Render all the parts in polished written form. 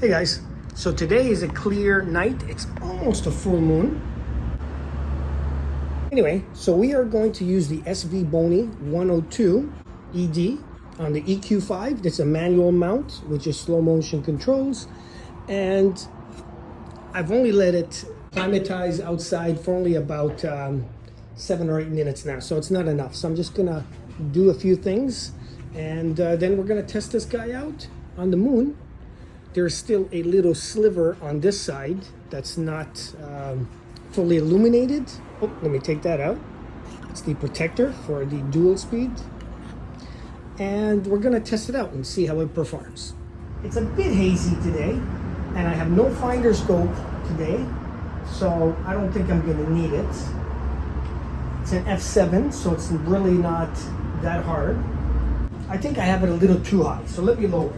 Hey guys, so today is a clear night. It's almost a full moon. Anyway, so we are going to use the SVbony 102 ED on the EQ5. That's a manual mount, which is slow motion controls. And I've only let it climatize outside for only about 7 or 8 minutes now. So it's not enough. So I'm just gonna do a few things and then we're gonna test this guy out on the moon. There's still a little sliver on this side that's not fully illuminated. Oh, let me take that out. It's the protector for the dual speed. And we're gonna test it out and see how it performs. It's a bit hazy today, and I have no finder scope today, so I don't think I'm gonna need it. It's an f7, so it's really not that hard. I think I have it a little too high, so let me lower it.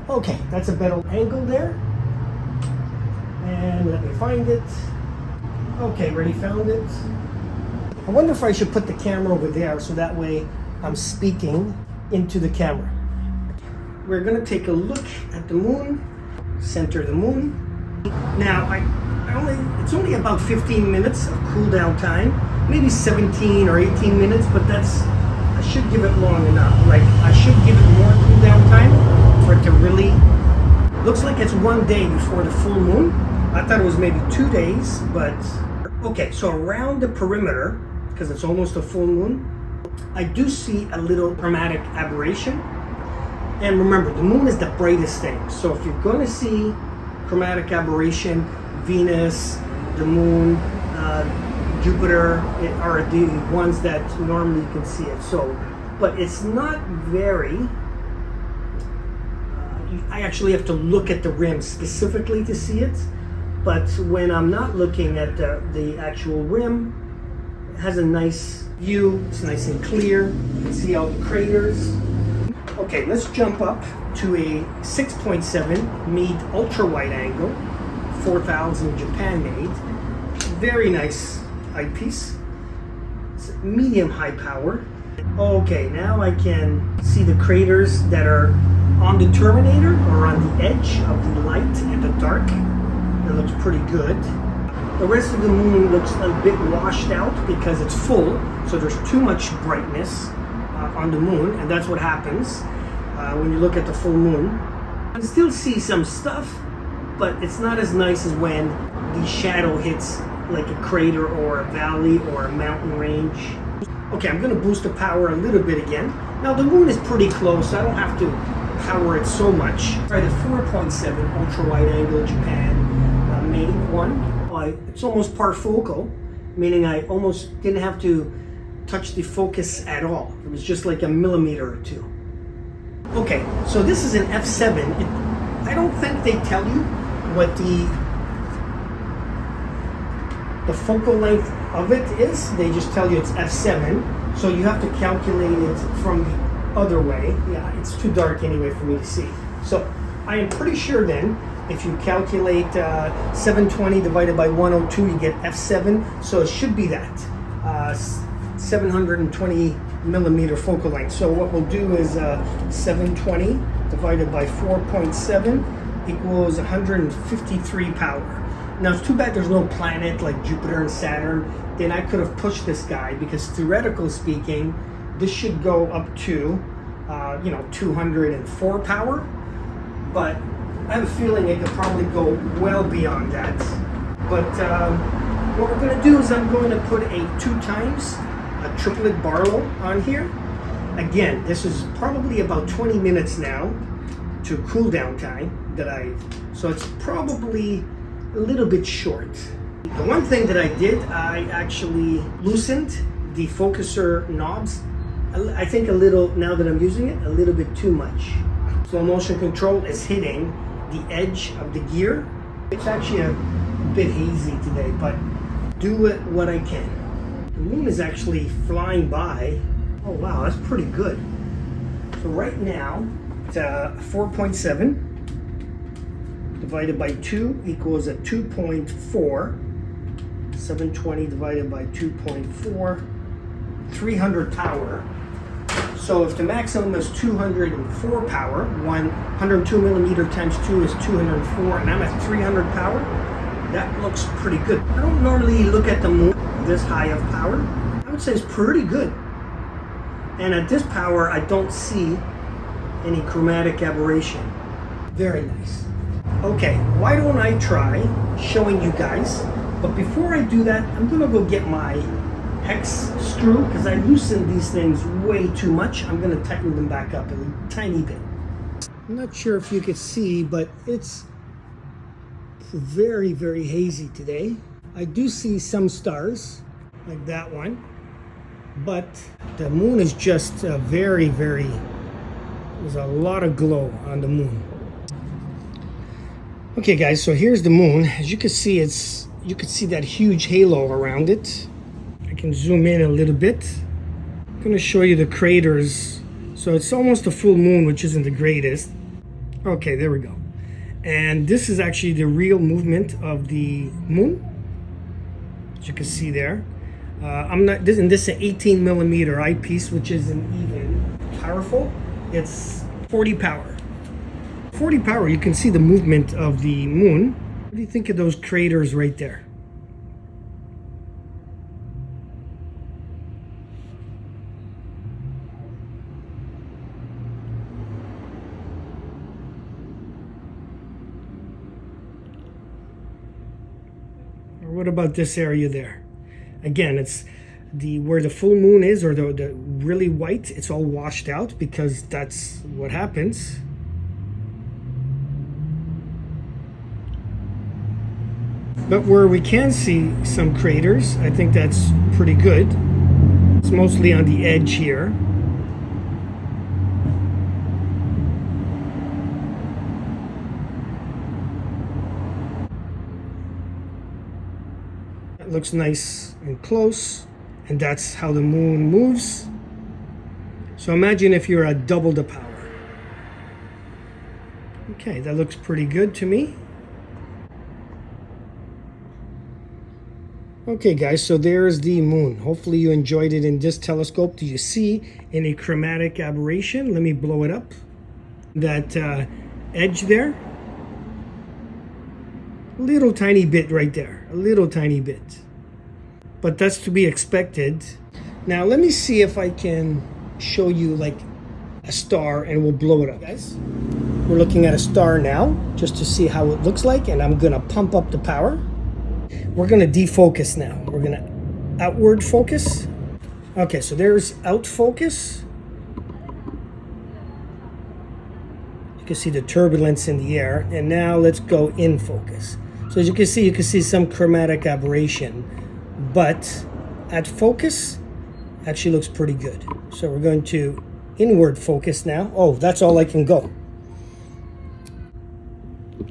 Okay, that's a better angle there. And let me find it. Okay, already found it. I wonder if I should put the camera over there so that way I'm speaking into the camera. We're gonna take a look at the moon, center the moon. Now, it's only about 15 minutes of cool down time, maybe 17 or 18 minutes, but I should give it long enough. Like, I should give it more cool down time for it to really, looks like it's 1 day before the full moon. I thought it was maybe 2 days, but okay, so around the perimeter, because it's almost a full moon, I do see a little chromatic aberration. And remember, the moon is the brightest thing. So if you're going to see chromatic aberration, Venus, the moon, Jupiter are the ones that normally you can see it. So, but it's not very, I actually have to look at the rim specifically to see it. But when I'm not looking at the actual rim, it has a nice view. It's nice and clear. You can see all the craters. Okay, let's jump up to a 6.7 Meade ultra wide angle, 4000 Japan made. Very nice eyepiece. It's medium high power. Okay, now I can see the craters that are on the terminator or on the edge of the light and the dark. It looks pretty good. The rest of the moon looks a bit washed out because it's full, so there's too much brightness on the moon, and that's what happens when you look at the full moon. You can still see some stuff, but it's not as nice as when the shadow hits like a crater or a valley or a mountain range. Okay, I'm gonna boost the power a little bit again. Now the moon is pretty close, so I don't have to power it so much. Try the 4.7 ultra wide angle Japan made one. It's almost parfocal, meaning I almost didn't have to touch the focus at all. It was just like a millimeter or two. Okay, so this is an f7. I don't think they tell you what the focal length of it is. They just tell you it's f7, so you have to calculate it from the other way. Yeah, it's too dark anyway for me to see. So I am pretty sure then, if you calculate 720 divided by 102, you get f7, so it should be that. 720 millimeter focal length. So what we'll do is 720 divided by 4.7 equals 153 power. Now it's too bad there's no planet like Jupiter and Saturn. Then I could have pushed this guy, because theoretically speaking, this should go up to 204 power. But I have a feeling it could probably go well beyond that. But what we're going to do is I'm going to put a 2 times a triplet Barlow on here. Again, this is probably about 20 minutes now to cool down time so it's probably a little bit short. The one thing that I did, I actually loosened the focuser knobs. I think a little, now that I'm using it, a little bit too much. Slow motion control is hitting the edge of the gear. It's actually a bit hazy today, but do it what I can. The moon is actually flying by. Oh wow, that's pretty good. So right now, it's 4.7 divided by 2 equals a 2.4. 720 divided by 2.4, 300 power. So if the maximum is 204 power, 102 millimeter times 2 is 204, and I'm at 300 power, that looks pretty good. I don't normally look at the moon this high of power. I would say it's pretty good. And at this power, I don't see any chromatic aberration. Very nice. Okay, why don't I try showing you guys? But before I do that, I'm gonna go get my hex screw because I loosened these things way too much. I'm gonna tighten them back up a tiny bit. I'm not sure if you could see, but it's very, very hazy today. I do see some stars, like that one, but the moon is just very, there's a lot of glow on the moon. Okay guys, so here's the moon. As you can see, you can see that huge halo around it. I can zoom in a little bit. I'm gonna show you the craters. So it's almost a full moon, which isn't the greatest. Okay, there we go. And this is actually the real movement of the moon, as you can see there. This is an 18 millimeter eyepiece, which isn't even powerful. It's 40 power. 40 power, you can see the movement of the moon. What do you think of those craters right there? Or what about this area there? Again, it's where the full moon is, or the really white, it's all washed out because that's what happens. But where we can see some craters, I think that's pretty good. It's mostly on the edge here. It looks nice and close, and that's how the moon moves. So imagine if you're at double the power. Okay, that looks pretty good to me. Okay guys, so there's the moon. Hopefully you enjoyed it in this telescope. Do you see any chromatic aberration? Let me blow it up. That edge there. A little tiny bit right there. A little tiny bit. But that's to be expected. Now let me see if I can show you like a star and we'll blow it up. Guys, we're looking at a star now just to see how it looks like, and I'm gonna pump up the power. We're gonna defocus now. We're gonna outward focus. Okay, so there's out focus. You can see the turbulence in the air. And now let's go in focus. So as you can see some chromatic aberration, but at focus, actually looks pretty good. So we're going to inward focus now. Oh, that's all I can go.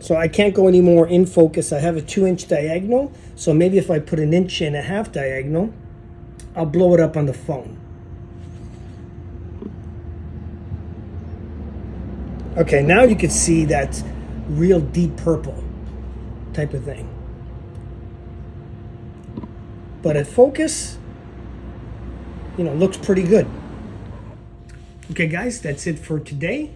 So I can't go any more in focus. I have a 2-inch diagonal. So maybe if I put 1.5 inches diagonal, I'll blow it up on the phone. Okay, now you can see that real deep purple type of thing. But at focus, looks pretty good. Okay guys, that's it for today.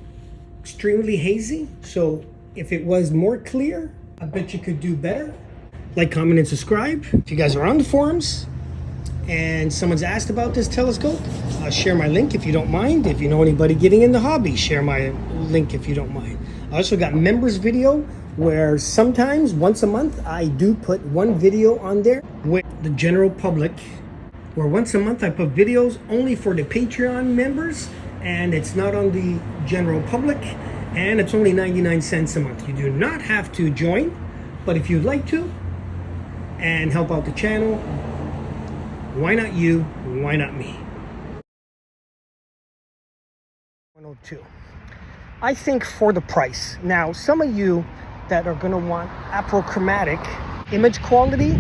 Extremely hazy. So if it was more clear, I bet you could do better. Like, comment, and subscribe. If you guys are on the forums and someone's asked about this telescope, share my link if you don't mind. If you know anybody getting in the hobby, share my link if you don't mind. I also got members video where sometimes once a month I do put one video on there with the general public, where once a month I put videos only for the Patreon members, and it's not on the general public, and it's only 99 cents a month. You do not have to join, but if you'd like to and help out the channel, why not you? Why not me? 102. I think for the price. Now, some of you that are going to want apochromatic image quality,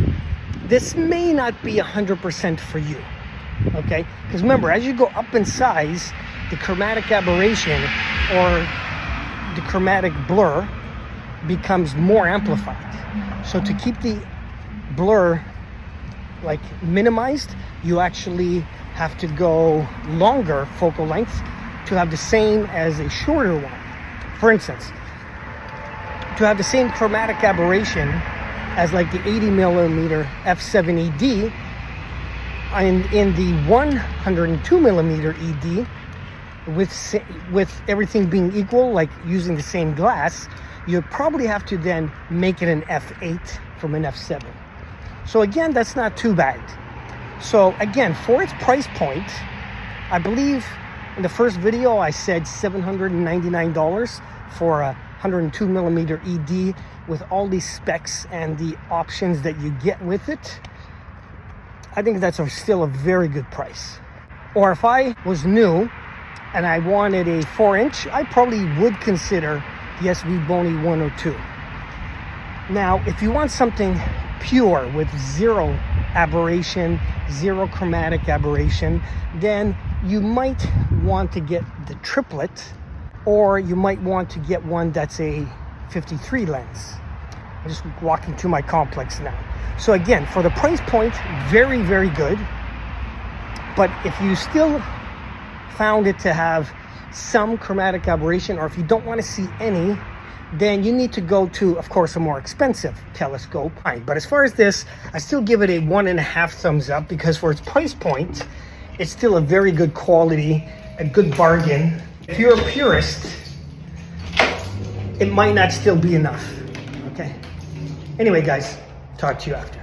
this may not be 100% for you. Okay? Because remember, as you go up in size, the chromatic aberration or the chromatic blur becomes more amplified. So to keep the blur like minimized, you actually have to go longer focal length to have the same as a shorter one. For instance, to have the same chromatic aberration as like the 80 millimeter f7 ED, in the 102 millimeter ED, with everything being equal, like using the same glass, you probably have to then make it an f8 from an f7. So again, that's not too bad. So again, for its price point, I believe in the first video I said $799 for a 102 millimeter ED with all these specs and the options that you get with it. I think that's still a very good price. Or if I was new and I wanted a 4-inch, I probably would consider the SVbony 102. Now, if you want something pure with zero aberration, zero chromatic aberration, then you might want to get the triplet, or you might want to get one that's a 53 lens. I'm just walking to my complex now. So again, for the price point, very, very good. But if you still found it to have some chromatic aberration, or if you don't want to see any, then you need to go to, of course, a more expensive telescope. But as far as this, I still give it a 1.5 thumbs up, because for its price point, it's still a very good quality, a good bargain. If you're a purist, it might not still be enough, okay? Anyway, guys, talk to you after.